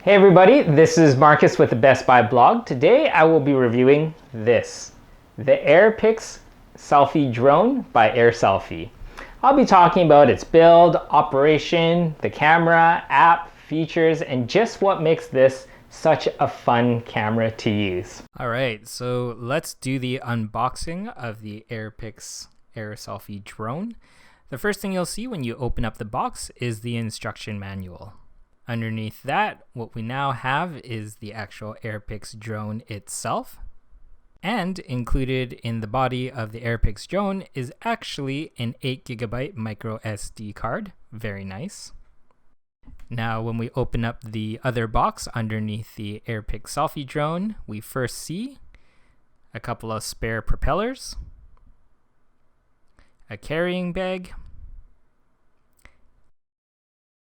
Hey everybody, this is Marcus with the Best Buy blog. Today I will be reviewing this, the PIX Selfie Drone by AirSelfie. I'll be talking about its build, operation, the camera, app, features, and just what makes this such a fun camera to use. Alright, so let's do the unboxing of the PIX AirSelfie drone. The first thing you'll see when you open up the box is the instruction manual. Underneath that, what we now have is the actual PIX drone itself. And included in the body of the PIX drone is actually an 8GB micro SD card. Very nice. Now, when we open up the other box underneath the PIX selfie drone, we first see a couple of spare propellers, a carrying bag,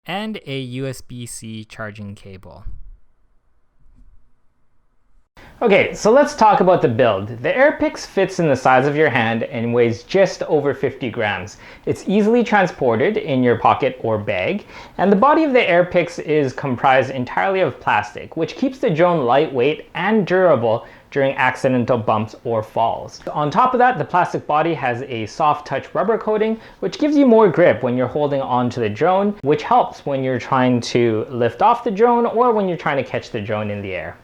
and a USB-C charging cable. Okay, so let's talk about the build. The PIX fits in the size of your hand and weighs just over 50 grams. It's easily transported in your pocket or bag, and the body of the PIX is comprised entirely of plastic, which keeps the drone lightweight and durable during accidental bumps or falls. On top of that, the plastic body has a soft touch rubber coating, which gives you more grip when you're holding on to the drone, which helps when you're trying to lift off the drone or when you're trying to catch the drone in the air.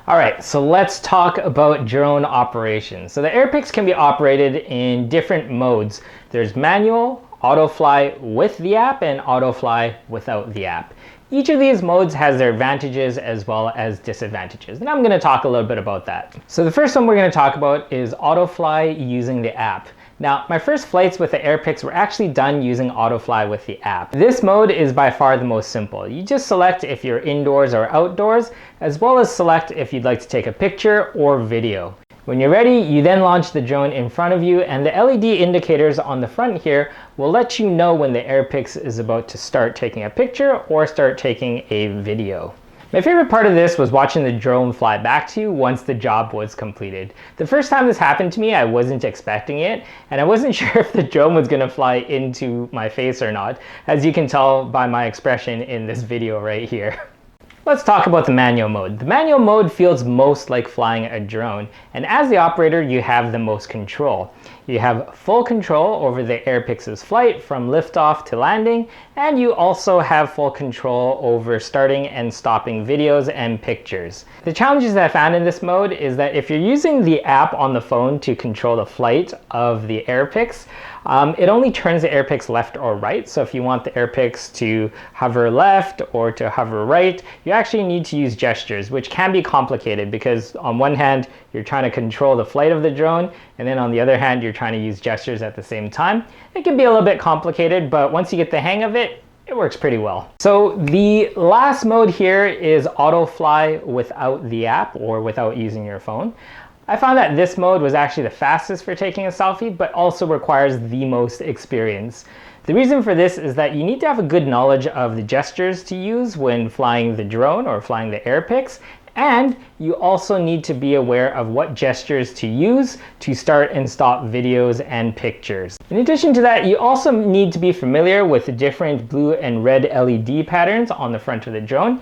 Alright, so let's talk about drone operation. So the PIX can be operated in different modes. There's manual, autofly with the app, and autofly without the app. Each of these modes has their advantages as well as disadvantages, and I'm going to talk a little bit about that. So the first one we're going to talk about is autofly using the app. Now, my first flights with the PIX were actually done using autofly with the app. This mode is by far the most simple. You just select if you're indoors or outdoors, as well as select if you'd like to take a picture or video. When you're ready, you then launch the drone in front of you, and the LED indicators on the front here will let you know when the PIX is about to start taking a picture or start taking a video. My favorite part of this was watching the drone fly back to you once the job was completed. The first time this happened to me, I wasn't expecting it, and I wasn't sure if the drone was going to fly into my face or not, as you can tell by my expression in this video right here. Let's talk about the manual mode. The manual mode feels most like flying a drone, and as the operator, you have the most control. You have full control over the PIX's flight from liftoff to landing, and you also have full control over starting and stopping videos and pictures. The challenges that I found in this mode is that if you're using the app on the phone to control the flight of the PIX, it only turns the PIX left or right. So if you want the PIX to hover left or to hover right, you actually need to use gestures, which can be complicated because on one hand, you're trying to control the flight of the drone, and then on the other hand, you're trying to use gestures at the same time. It can be a little bit complicated, but once you get the hang of it, it works pretty well. So the last mode here is autofly without the app or without using your phone. I found that this mode was actually the fastest for taking a selfie, but also requires the most experience. The reason for this is that you need to have a good knowledge of the gestures to use when flying the drone or flying the PIX, and you also need to be aware of what gestures to use to start and stop videos and pictures. In addition to that, you also need to be familiar with the different blue and red LED patterns on the front of the drone.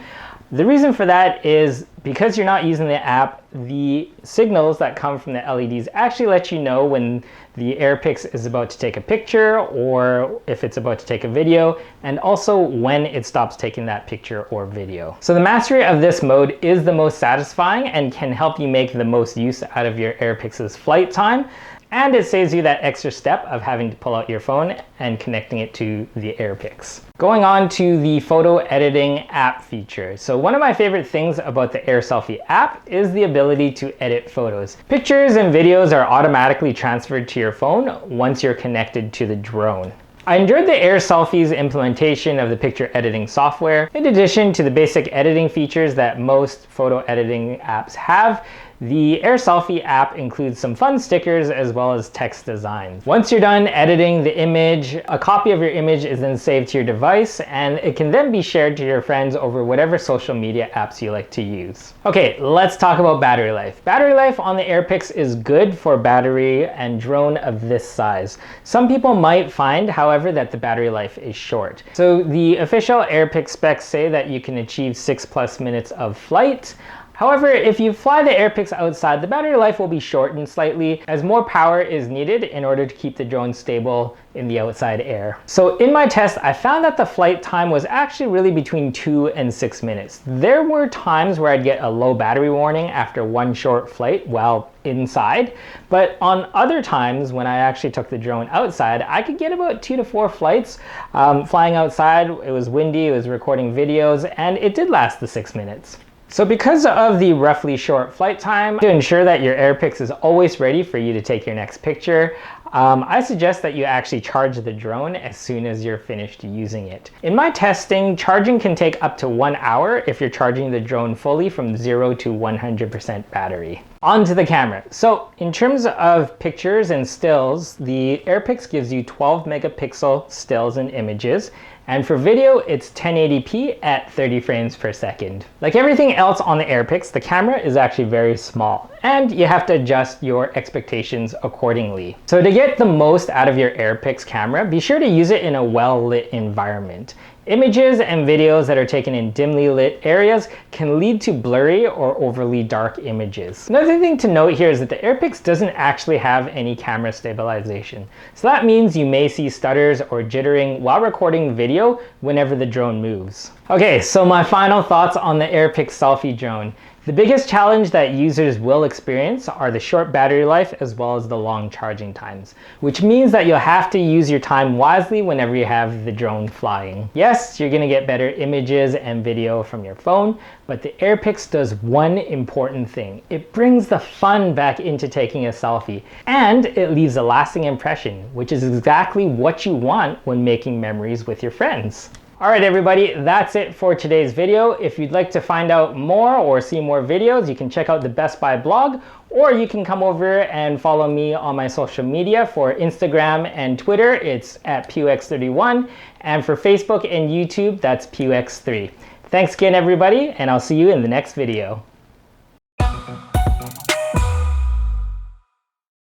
The reason for that is because you're not using the app, the signals that come from the LEDs actually let you know when the PIX is about to take a picture or if it's about to take a video, and also when it stops taking that picture or video. So the mastery of this mode is the most satisfying and can help you make the most use out of your PIX's flight time. And it saves you that extra step of having to pull out your phone and connecting it to the PIX. Going on to the photo editing app feature. So one of my favorite things about the AirSelfie app is the ability to edit photos. Pictures and videos are automatically transferred to your phone once you're connected to the drone. I enjoyed the AirSelfie's implementation of the picture editing software. In addition to the basic editing features that most photo editing apps have, The AirSelfie app includes some fun stickers as well as text designs. Once you're done editing the image, a copy of your image is then saved to your device, and it can then be shared to your friends over whatever social media apps you like to use. Okay, let's talk about battery life. Battery life on the AirPix is good for battery and drone of this size. Some people might find, however, that the battery life is short. So the official AirPix specs say that you can achieve 6+ minutes of flight. However, if you fly the AirPix outside, the battery life will be shortened slightly as more power is needed in order to keep the drone stable in the outside air. So in my test, I found that the flight time was actually really between 2 and 6 minutes. There were times where I'd get a low battery warning after one short flight while inside, but on other times when I actually took the drone outside, I could get about 2 to 4 flights flying outside. It was windy, it was recording videos, and it did last the 6 minutes. So because of the roughly short flight time, to ensure that your AirPix is always ready for you to take your next picture, I suggest that you actually charge the drone as soon as you're finished using it. In my testing, charging can take up to 1 hour if you're charging the drone fully from 0 to 100% battery. On to the camera. So in terms of pictures and stills, the AirPix gives you 12 megapixel stills and images. And for video, it's 1080p at 30 frames per second. Like everything else on the AirPix, the camera is actually very small, and you have to adjust your expectations accordingly. So to get the most out of your AirPix camera, be sure to use it in a well-lit environment. Images and videos that are taken in dimly lit areas can lead to blurry or overly dark images. Another thing to note here is that the AirPix doesn't actually have any camera stabilization. So that means you may see stutters or jittering while recording video whenever the drone moves. Okay, so my final thoughts on the AirPix selfie drone. The biggest challenge that users will experience are the short battery life as well as the long charging times, which means that you'll have to use your time wisely whenever you have the drone flying. Yes, you're gonna get better images and video from your phone, but the AirPix does one important thing. It brings the fun back into taking a selfie, and it leaves a lasting impression, which is exactly what you want when making memories with your friends. All right, everybody, that's it for today's video. If you'd like to find out more or see more videos, you can check out the Best Buy blog, or you can come over and follow me on my social media. For Instagram and Twitter, it's at PIX31, and for Facebook and YouTube, that's PIX3. Thanks again, everybody, and I'll see you in the next video.